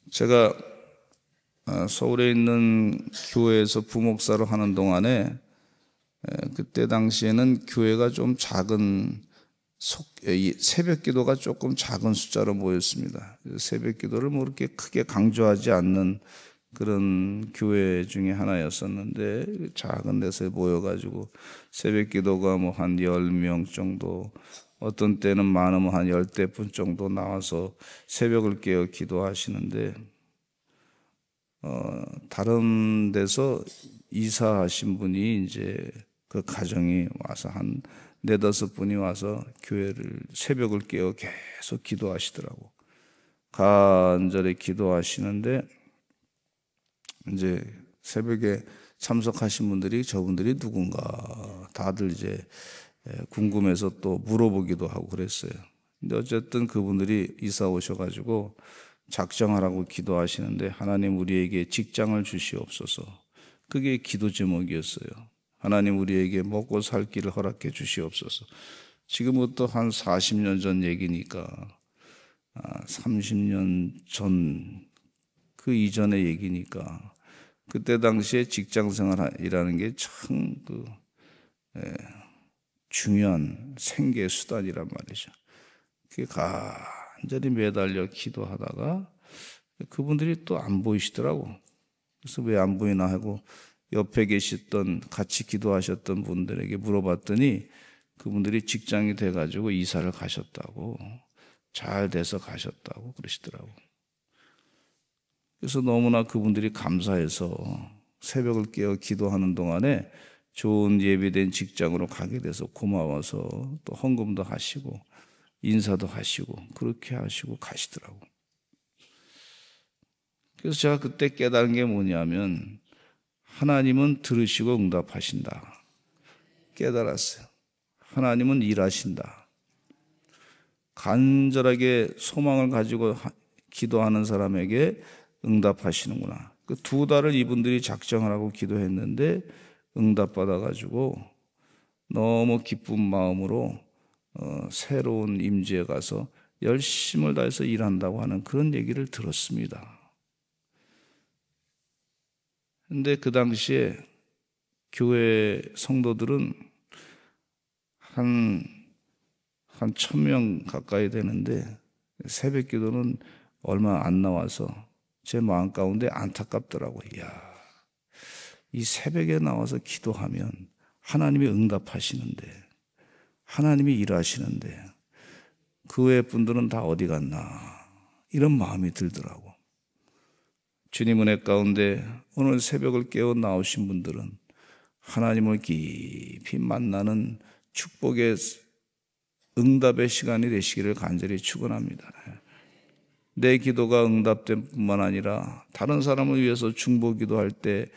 제가 서울에 있는 교회에서 부목사로 하는 동안에 그때 당시에는 교회가 좀 작은 새벽 기도가 조금 작은 숫자로 모였습니다. 새벽 기도를 뭐 그렇게 크게 강조하지 않는 그런 교회 중에 하나였었는데, 작은 데서 모여가지고 새벽 기도가 뭐 한 10명 정도, 어떤 때는 많으면 한 10대분 정도 나와서 새벽을 깨어 기도하시는데, 다른 데서 이사하신 분이 이제 그 가정이 와서 한 4-5분이 와서 교회를 새벽을 깨어 계속 기도하시더라고. 간절히 기도하시는데, 이제 새벽에 참석하신 분들이 저분들이 누군가 다들 이제 궁금해서 또 물어보기도 하고 그랬어요. 근데 어쨌든 그분들이 이사 오셔가지고 작정하라고 기도하시는데, 하나님 우리에게 직장을 주시옵소서. 그게 기도 제목이었어요. 하나님 우리에게 먹고 살 길을 허락해 주시옵소서. 지금부터 한 40년 전 얘기니까 30년 전 그 이전의 얘기니까, 그때 당시에 직장 생활이라는 게 참 중요한 생계 수단이란 말이죠. 그게 간절히 매달려 기도하다가 그분들이 또 안 보이시더라고. 그래서 왜 안 보이나 하고 옆에 계셨던 같이 기도하셨던 분들에게 물어봤더니 그분들이 직장이 돼가지고 이사를 가셨다고, 잘 돼서 가셨다고 그러시더라고. 그래서 너무나 그분들이 감사해서 새벽을 깨어 기도하는 동안에 좋은 예비된 직장으로 가게 돼서 고마워서 또 헌금도 하시고 인사도 하시고 그렇게 하시고 가시더라고. 그래서 제가 그때 깨달은 게 뭐냐면, 하나님은 들으시고 응답하신다. 깨달았어요. 하나님은 일하신다. 간절하게 소망을 가지고 기도하는 사람에게 응답하시는구나. 그 2달을 이분들이 작정을 하고 기도했는데 응답받아가지고 너무 기쁜 마음으로 새로운 임지에 가서 열심을 다해서 일한다고 하는 그런 얘기를 들었습니다. 근데 그 당시에 교회 성도들은 한 1000명 가까이 되는데 새벽 기도는 얼마 안 나와서 제 마음 가운데 안타깝더라고요. 이야, 이 새벽에 나와서 기도하면 하나님이 응답하시는데, 하나님이 일하시는데 그 외의 분들은 다 어디 갔나, 이런 마음이 들더라고. 주님 은혜 가운데 오늘 새벽을 깨어 나오신 분들은 하나님을 깊이 만나는 축복의 응답의 시간이 되시기를 간절히 축원합니다. 내 기도가 응답된 뿐만 아니라 다른 사람을 위해서 중보기도할 때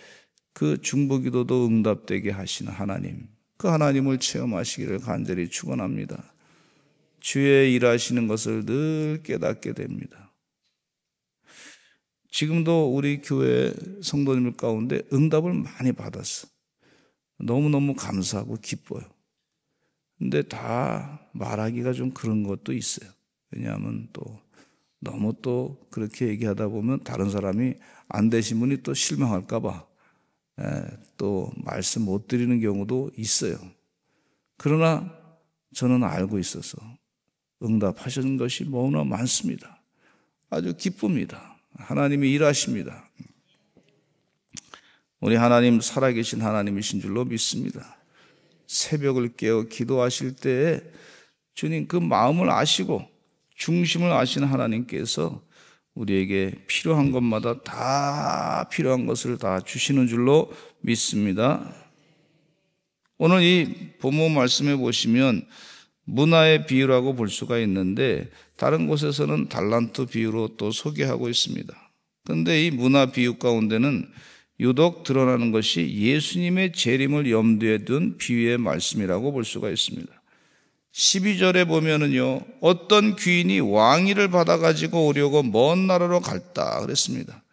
그 중보기도도 응답되게 하시는 하나님, 그 하나님을 체험하시기를 간절히 축원합니다. 주의 일하시는 것을 늘 깨닫게 됩니다. 지금도 우리 교회 성도님들 가운데 응답을 많이 받았어. 너무너무 감사하고 기뻐요. 근데 다 말하기가 좀 그런 것도 있어요. 왜냐하면 또 너무 또 그렇게 얘기하다 보면 다른 사람이 안 되신 분이 또 실망할까 봐 또 말씀 못 드리는 경우도 있어요. 그러나 저는 알고 있어서 응답하시는 것이 너무나 많습니다. 아주 기쁩니다. 하나님이 일하십니다. 우리 하나님 살아계신 하나님이신 줄로 믿습니다. 새벽을 깨어 기도하실 때에 주님 그 마음을 아시고 중심을 아시는 하나님께서 우리에게 필요한 것마다 다 필요한 것을 다 주시는 줄로 믿습니다. 오늘 이 본문 말씀에 보시면 문화의 비유라고 볼 수가 있는데, 다른 곳에서는 달란트 비유로 또 소개하고 있습니다. 그런데 이 문화 비유 가운데는 유독 드러나는 것이 예수님의 재림을 염두에 둔 비유의 말씀이라고 볼 수가 있습니다. 12절에 보면은요, 어떤 귀인이 왕위를 받아가지고 오려고 먼 나라로 갔다 그랬습니다.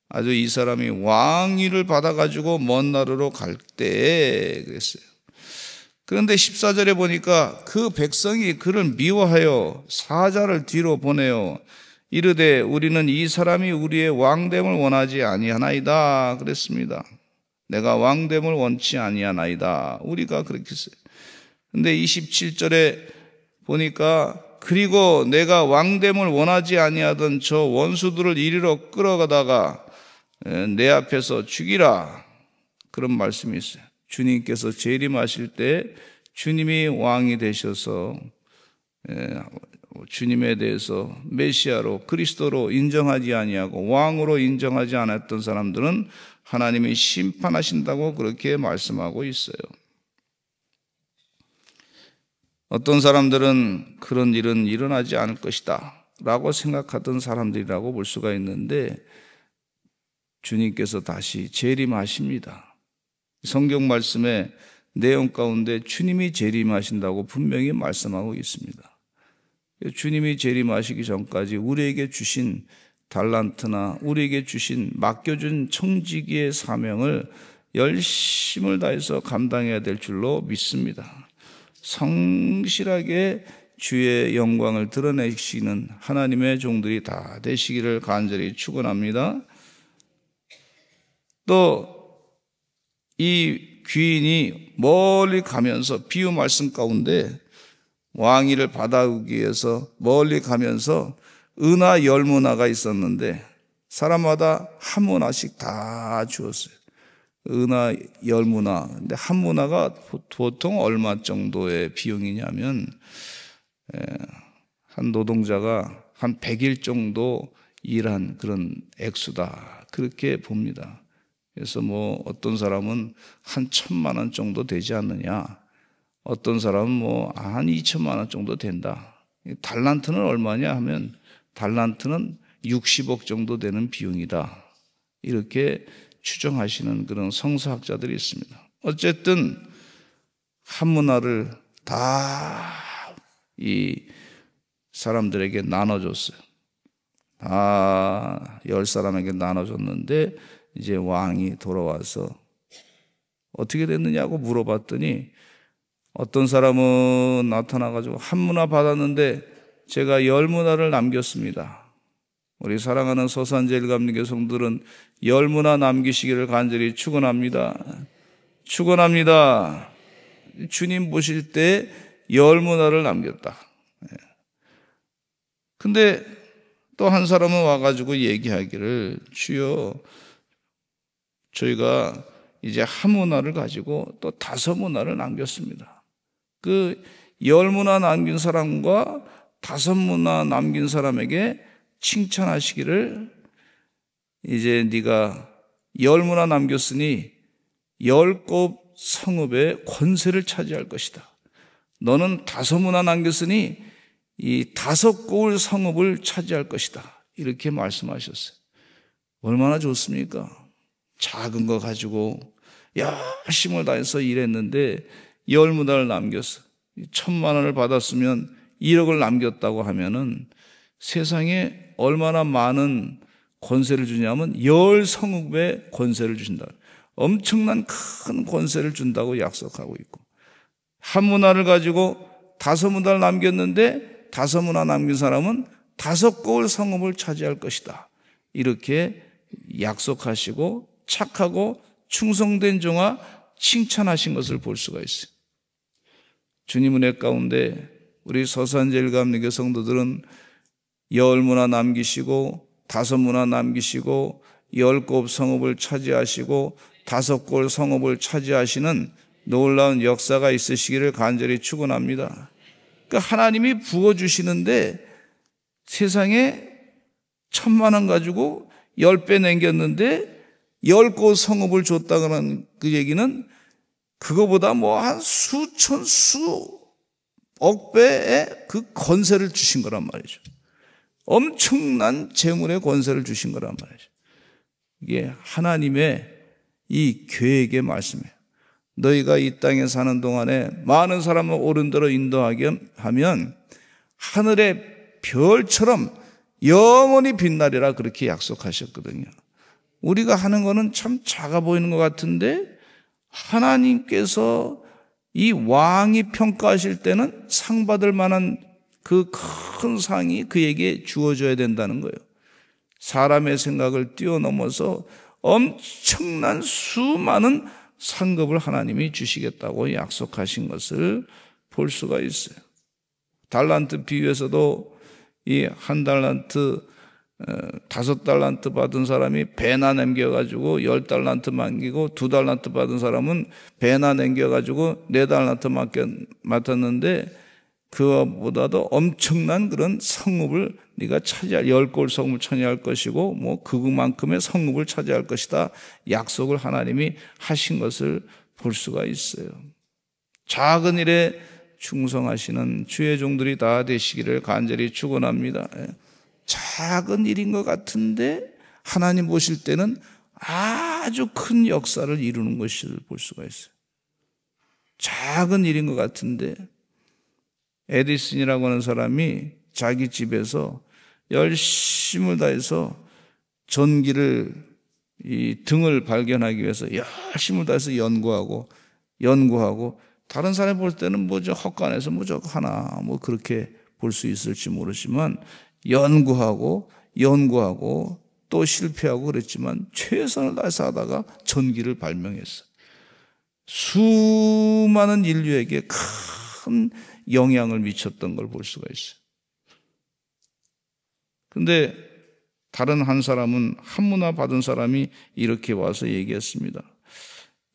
아주 이 사람이 왕위를 받아가지고 먼 나라로 갈 때 그랬어요. 그런데 14절에 보니까 그 백성이 그를 미워하여 사자를 뒤로 보내요. 이르되 우리는 이 사람이 우리의 왕됨을 원하지 아니하나이다 그랬습니다. 내가 왕됨을 원치 아니하나이다. 우리가 그렇게 했어요. 근데 27절에 보니까 그리고 내가 왕됨을 원하지 아니하던 저 원수들을 이리로 끌어가다가 내 앞에서 죽이라. 그런 말씀이 있어요. 주님께서 재림하실 때 주님이 왕이 되셔서 주님에 대해서 메시아로 그리스도로 인정하지 아니하고 왕으로 인정하지 않았던 사람들은 하나님이 심판하신다고 그렇게 말씀하고 있어요. 어떤 사람들은 그런 일은 일어나지 않을 것이다 라고 생각하던 사람들이라고 볼 수가 있는데 주님께서 다시 재림하십니다. 성경 말씀의 내용 가운데 주님이 재림하신다고 분명히 말씀하고 있습니다. 주님이 재림하시기 전까지 우리에게 주신 달란트나 우리에게 주신 맡겨준 청지기의 사명을 열심을 다해서 감당해야 될 줄로 믿습니다. 성실하게 주의 영광을 드러내시는 하나님의 종들이 다 되시기를 간절히 축원합니다. 또 이 귀인이 멀리 가면서 비유 말씀 가운데 왕위를 받아오기 위해서 멀리 가면서 은하 10문화가 있었는데 사람마다 한 문화씩 다 주었어요. 은하 10문화. 근데 한 문화가 보통 얼마 정도의 비용이냐면 한 노동자가 한 100일 정도 일한 그런 액수다. 그렇게 봅니다. 그래서 뭐 어떤 사람은 한 1,000만 원 정도 되지 않느냐. 어떤 사람은 뭐 한 2천만 원 정도 된다. 달란트는 얼마냐 하면 달란트는 60억 정도 되는 비용이다. 이렇게 추정하시는 그런 성서학자들이 있습니다. 어쨌든 한 문화를 다 이 사람들에게 나눠줬어요. 다 10사람에게 나눠줬는데 이제 왕이 돌아와서 어떻게 됐느냐고 물어봤더니 어떤 사람은 나타나가지고 한 문화 받았는데 제가 10문화를 남겼습니다. 우리 사랑하는 서산제일감리교 성도들은 10문화 남기시기를 간절히 축원합니다. 축원합니다. 주님 보실 때 10문화를 남겼다. 근데 또 한 사람은 와가지고 얘기하기를 주여 저희가 이제 한 문화를 가지고 또 5문화를 남겼습니다. 그 10문화 남긴 사람과 5문화 남긴 사람에게 칭찬하시기를 이제 네가 10문화 남겼으니 10곱 성읍의 권세를 차지할 것이다. 너는 5문화 남겼으니 이 5곱 성읍을 차지할 것이다. 이렇게 말씀하셨어요. 얼마나 좋습니까? 작은 거 가지고 열심을 다해서 일했는데 10문화를 남겼어. 1,000만 원을 받았으면 1억을 남겼다고 하면은 세상에 얼마나 많은 권세를 주냐면 10성읍의 권세를 주신다. 엄청난 큰 권세를 준다고 약속하고 있고 한 문화를 가지고 5문화를 남겼는데 5문화 남긴 사람은 5곱 성읍을 차지할 것이다. 이렇게 약속하시고 착하고 충성된 종아 칭찬하신 것을 볼 수가 있어요. 주님 은혜 가운데 우리 서산제일감리교 성도들은 10문화 남기시고 5문화 남기시고 10곱 성읍을 차지하시고 5곱 성읍을 차지하시는 놀라운 역사가 있으시기를 간절히 축원합니다. 그러니까 하나님이 부어주시는데 세상에 1,000만 원 가지고 10배 남겼는데 10곱 성읍을 줬다는 그 얘기는 그거보다 뭐 한 수천 수억 배의 그 권세를 주신 거란 말이죠. 엄청난 재물의 권세를 주신 거란 말이죠. 이게 하나님의 이 계획의 말씀이에요. 너희가 이 땅에 사는 동안에 많은 사람을 옳은 대로 인도하게 하면 하늘의 별처럼 영원히 빛나리라 그렇게 약속하셨거든요. 우리가 하는 거는 참 작아 보이는 것 같은데 하나님께서 이 왕이 평가하실 때는 상 받을 만한 그 큰 상이 그에게 주어져야 된다는 거예요. 사람의 생각을 뛰어넘어서 엄청난 수많은 상급을 하나님이 주시겠다고 약속하신 것을 볼 수가 있어요. 달란트 비유에서도 이 한 달란트, 5달란트 받은 사람이 배나 남겨가지고 10달란트 맡기고 2달란트 받은 사람은 배나 남겨가지고 4달란트 맡았는데 그보다도 엄청난 그런 성읍을 네가 차지할 10골 성읍을 차지할 것이고 뭐 그만큼의 성읍을 차지할 것이다 약속을 하나님이 하신 것을 볼 수가 있어요. 작은 일에 충성하시는 주의 종들이 다 되시기를 간절히 축원합니다. 작은 일인 것 같은데 하나님 보실 때는 아주 큰 역사를 이루는 것을 볼 수가 있어요. 작은 일인 것 같은데 에디슨이라고 하는 사람이 자기 집에서 열심을 다해서 전기를 이 등을 발견하기 위해서 열심을 다해서 연구하고 다른 사람이 볼 때는 뭐죠 헛간에서 뭐 저거 하나 뭐 그렇게 볼 수 있을지 모르지만 연구하고 또 실패하고 그랬지만 최선을 다해서 하다가 전기를 발명했어요. 수많은 인류에게 큰 영향을 미쳤던 걸 볼 수가 있어요. 그런데 다른 한 사람은 한문화 받은 사람이 이렇게 와서 얘기했습니다.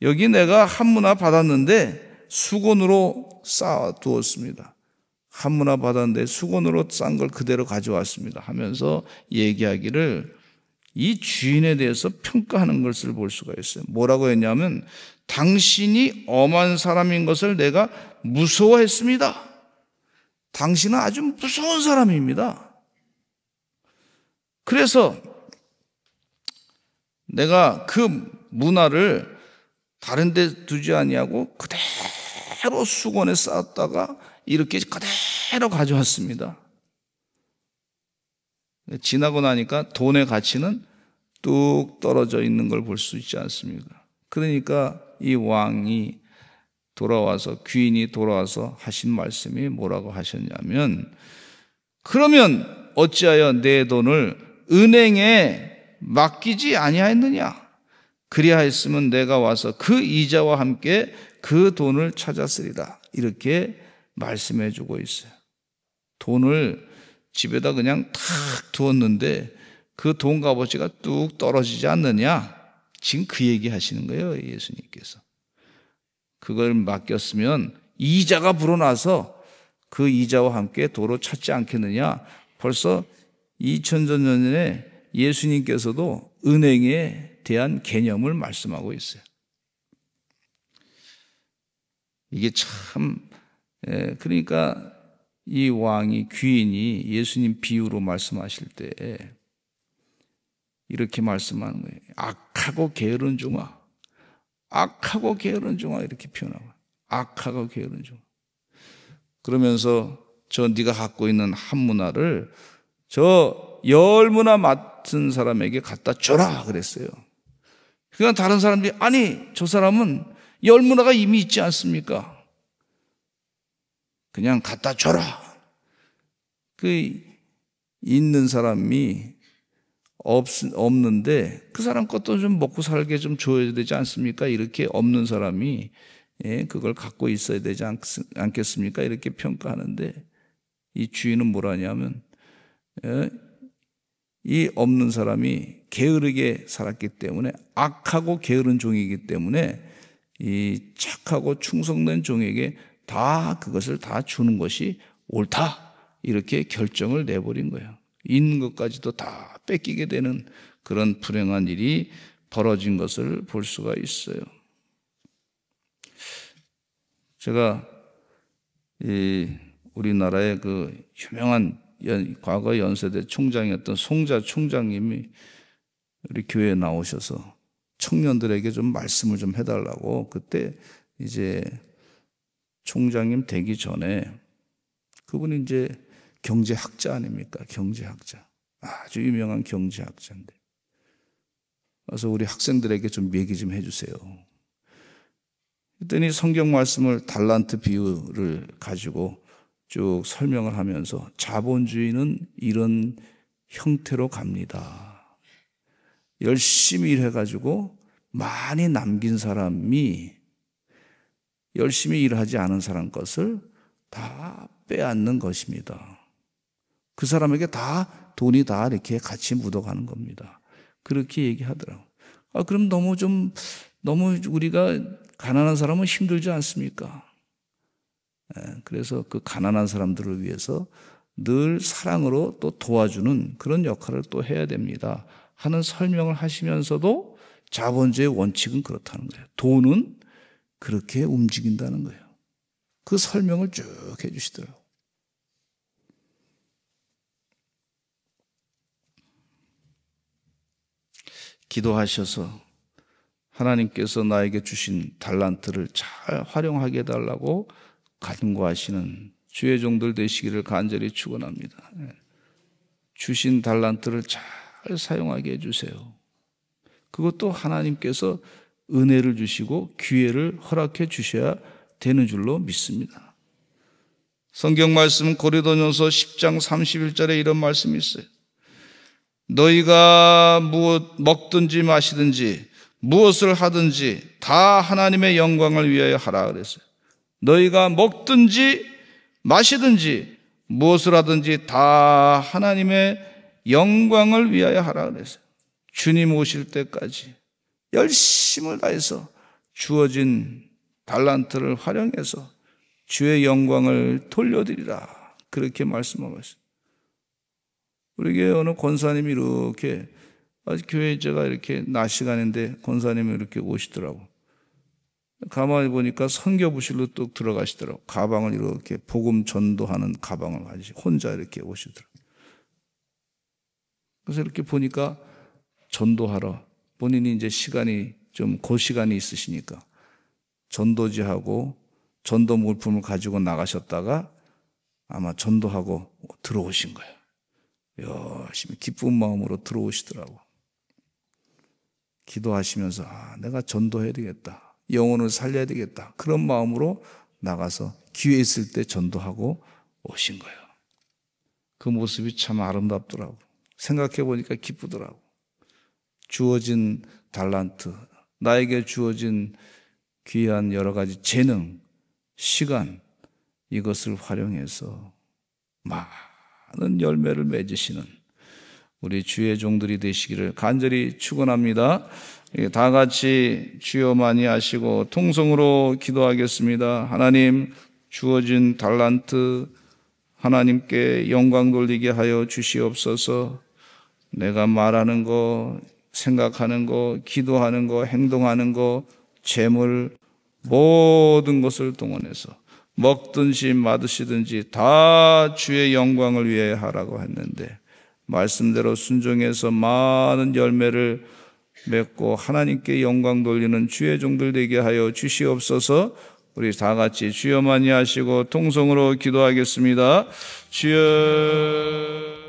여기 내가 한문화 받았는데 수건으로 쌓아두었습니다. 한문화 받았는데 수건으로 싼 걸 그대로 가져왔습니다 하면서 얘기하기를 이 주인에 대해서 평가하는 것을 볼 수가 있어요. 뭐라고 했냐면 당신이 엄한 사람인 것을 내가 무서워했습니다. 당신은 아주 무서운 사람입니다. 그래서 내가 그 문화를 다른 데 두지 아니하고 그대로 수건에 쌓았다가 이렇게 그대로 가져왔습니다. 지나고 나니까 돈의 가치는 뚝 떨어져 있는 걸 볼 수 있지 않습니까? 그러니까 이 왕이 돌아와서 귀인이 돌아와서 하신 말씀이 뭐라고 하셨냐면 그러면 어찌하여 내 돈을 은행에 맡기지 아니하였느냐? 그리하였으면 내가 와서 그 이자와 함께 그 돈을 찾았으리라. 이렇게 말씀해 주고 있어요. 돈을 집에다 그냥 탁 두었는데 그 돈 값어치가 뚝 떨어지지 않느냐? 지금 그 얘기 하시는 거예요, 예수님께서. 그걸 맡겼으면 이자가 불어나서 그 이자와 함께 도로 찾지 않겠느냐? 벌써 2000년 전에 예수님께서도 은행에 대한 개념을 말씀하고 있어요. 이게 참 그러니까 이 왕이 귀인이 예수님 비유로 말씀하실 때 이렇게 말씀하는 거예요. 악하고 게으른 종아, 악하고 게으른 종아 이렇게 표현하고 악하고 게으른 종아. 그러면서 저 네가 갖고 있는 한 문화를 저 10문화 맡은 사람에게 갖다 줘라 그랬어요. 그러니까 다른 사람들이 아니 저 사람은 10문화가 이미 있지 않습니까? 그냥 갖다 줘라. 그 있는 사람이 없는데 그 사람 것도 좀 먹고 살게 좀 줘야 되지 않습니까? 이렇게 없는 사람이 그걸 갖고 있어야 되지 않겠습니까? 이렇게 평가하는데 이 주인은 뭐라냐면 이 없는 사람이 게으르게 살았기 때문에 악하고 게으른 종이기 때문에 이 착하고 충성된 종에게 다 그것을 다 주는 것이 옳다 이렇게 결정을 내버린 거예요. 있는 것까지도 다 뺏기게 되는 그런 불행한 일이 벌어진 것을 볼 수가 있어요. 제가 우리나라의 그 유명한 과거 연세대 총장이었던 송자 총장님이 우리 교회에 나오셔서 청년들에게 좀 말씀을 좀 해달라고 그때 이제 총장님 되기 전에 그분이 이제 경제학자 아닙니까? 경제학자. 아주 유명한 경제학자인데. 그래서 우리 학생들에게 좀 얘기 좀 해주세요. 그랬더니 성경 말씀을 달란트 비유를 가지고 쭉 설명을 하면서 자본주의는 이런 형태로 갑니다. 열심히 일해가지고 많이 남긴 사람이 열심히 일하지 않은 사람 것을 다 빼앗는 것입니다. 그 사람에게 다 돈이 다 이렇게 같이 묻어가는 겁니다. 그렇게 얘기하더라고요. 그럼 너무 우리가 가난한 사람은 힘들지 않습니까? 그래서 그 가난한 사람들을 위해서 늘 사랑으로 또 도와주는 그런 역할을 또 해야 됩니다 하는 설명을 하시면서도 자본주의의 원칙은 그렇다는 거예요. 돈은 그렇게 움직인다는 거예요. 그 설명을 쭉 해주시더라고요. 기도하셔서 하나님께서 나에게 주신 달란트를 잘 활용하게 해달라고 간구하시는 주의 종들 되시기를 간절히 축원합니다. 주신 달란트를 잘 사용하게 해주세요. 그것도 하나님께서 은혜를 주시고 기회를 허락해 주셔야 되는 줄로 믿습니다. 성경 말씀 고린도전서 10장 31절에 이런 말씀이 있어요. 너희가 무엇 먹든지 마시든지 무엇을 하든지 다 하나님의 영광을 위하여 하라 그랬어요. 너희가 먹든지 마시든지 무엇을 하든지 다 하나님의 영광을 위하여 하라 그랬어요. 주님 오실 때까지 열심을 다해서 주어진 달란트를 활용해서 주의 영광을 돌려드리라 그렇게 말씀하고 있어요. 우리 교회 어느 권사님이 이렇게 교회에 제가 이렇게 낮 시간인데 권사님이 이렇게 오시더라고. 가만히 보니까 선교부실로 뚝 들어가시더라고. 가방을 이렇게 복음 전도하는 가방을 가지고 혼자 이렇게 오시더라고. 그래서 이렇게 보니까 전도하러 본인이 이제 시간이 좀 고시간이 있으시니까 전도지하고 전도 물품을 가지고 나가셨다가 아마 전도하고 들어오신 거예요. 열심히 기쁜 마음으로 들어오시더라고. 기도하시면서 내가 전도해야 되겠다. 영혼을 살려야 되겠다. 그런 마음으로 나가서 기회 있을 때 전도하고 오신 거예요. 그 모습이 참 아름답더라고. 생각해 보니까 기쁘더라고. 주어진 달란트, 나에게 주어진 귀한 여러 가지 재능, 시간, 이것을 활용해서 많은 열매를 맺으시는 우리 주의 종들이 되시기를 간절히 축원합니다. 다 같이 주여 많이 하시고 통성으로 기도하겠습니다. 하나님, 주어진 달란트 하나님께 영광 돌리게 하여 주시옵소서. 내가 말하는 거, 생각하는 거, 기도하는 거, 행동하는 거, 재물, 모든 것을 동원해서 먹든지 마시든지 다 주의 영광을 위해 하라고 했는데 말씀대로 순종해서 많은 열매를 맺고 하나님께 영광 돌리는 주의 종들 되게 하여 주시옵소서. 우리 다 같이 주여 많이 하시고 통성으로 기도하겠습니다. 주여